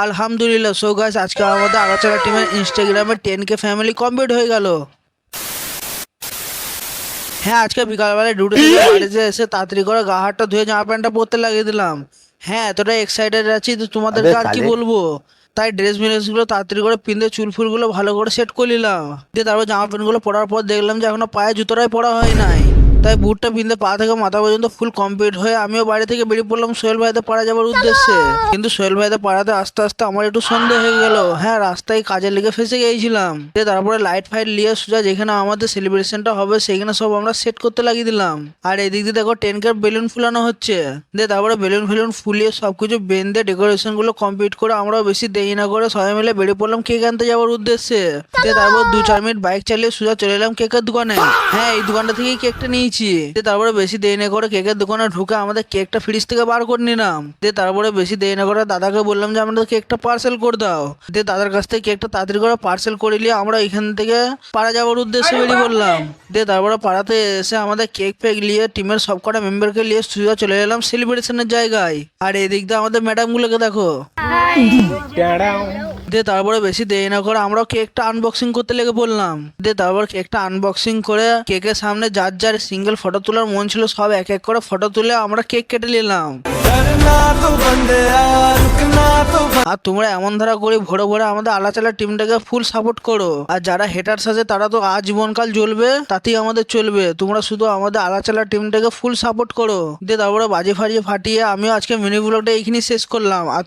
আলহামদুলিল্লাহ। So guys, আজকে আমাদের আলোচনা টিমের ইনস্টাগ্রামে 10K ফ্যামিলি কমপ্লিট হয়ে গেল। হ্যাঁ, আজকে বিকালবেলায় ডিউটি থেকে বাড়িতে এসে তাড়াতাড়ি করে গা হাতটা ধুয়ে জামা প্যান্টটা পরতে লাগিয়ে দিলাম। হ্যাঁ, এতটা এক্সাইটেড আছি তো अबे তোমাদেরকে আর কি साले। বলবো। তাই ড্রেস গুলো তাড়াতাড়ি করে পিন্ধে চুল ফুলগুলো ভালো করে সেট করে নিলাম। দিয়ে তারপর জামা প্যান্ট গুলো পরার পর দেখলাম যে এখনো পায়ে জুতোটাই পরা হয় নাই। তাই বুটটা পিনতে পা থেকে মাথা পর্যন্ত ফুল কমপ্লিট হয়ে আমিও বাড়ি থেকে বেরিয়ে পড়লাম সোহেল ভাইতে পাড়া যাওয়ার উদ্দেশ্যে। কিন্তু সোহেল ভাইতে পাড়াতে আস্তে আস্তে আমার একটু সন্দেহ হয়ে গেল। হ্যাঁ, রাস্তায় কাজে লেগে ফেসে গিয়েছিলাম। দিয়ে তারপরে লাইট ফাইট নিয়ে সোজা যেখানে আমাদের সেলিব্রেশনটা হবে সেখানে সব আমরা সেট করতে লাগিয়ে দিলাম। আর এদিক দিয়ে দেখো 10K বেলুন ফুলানো হচ্ছে। দিয়ে তারপরে বেলুন ফেলুন ফুলিয়ে সবকিছু বেঁধে ডেকোরেশন গুলো কমপ্লিট করে আমরাও বেশি দেরি না করে সবাই মিলে বেরিয়ে পড়লাম কেক আনতে যাওয়ার উদ্দেশ্যে। দিয়ে তারপর 2-4 মিনিট বাইক চালিয়ে সোজা চলে এলাম কেকের দোকানে। হ্যাঁ, এই দোকানটা থেকেই কেকটা নিয়েছি। দিয়ে তারপরে বেশি দেরি না করে কেকের দোকানে ঢুকে আমাদের কেকটা ফ্রিজ থেকে বার করে নিলাম। দিয়ে তারপরে বেশি দেরি না করে দাদাকে বললাম যে আমাদের কেকটা পার্সেল করে দাও। দিয়ে দাদার কাছ থেকে কেকটা তাড়াতাড়ি করে পার্সেল করে নিয়ে আমরা এখান থেকে পাড়া যাওয়ার উদ্দেশ্যে বেরিয়ে পড়লাম। দিয়ে তারপরে পাড়াতে এসে আমাদের কেক ফেক নিয়ে টিমের সব কটা মেম্বারকে নিয়ে সোজা চলে এলাম সেলিব্রেশনের জায়গায়। আর এদিক দিয়ে আমাদের ম্যাডাম গুলোকে দেখো। দিয়ে তারপরে বেশি দেরি না করে আমরা কেকটা আনবক্সিং করতে লেগে পড়লাম। দিয়ে তারপর কেকটা আনবক্সিং করে কেকের সামনে যার যার সিঙ্গেল ফটো তোলার মন ছিল সব এক এক করে ফটো তুলে আমরা কেক কেটে নিলাম। আর তোমরা এমন ধারা করে ভোরে ভোরে আমাদের আলাচালা টিমটাকে ফুল সাপোর্ট করো। আর যারা হেটার্স আছে তারা তো আজীবনকাল জ্বলবে, তাতেই আমাদের চলবে। তোমরা শুধু আমাদের আলাচালা টিমটাকে ফুল সাপোর্ট করো। দিয়ে তারপরে বাজি ফাজিয়ে ফাটিয়ে আমিও আজকে মিনি ব্লগটা এইখানেই শেষ করলাম। আর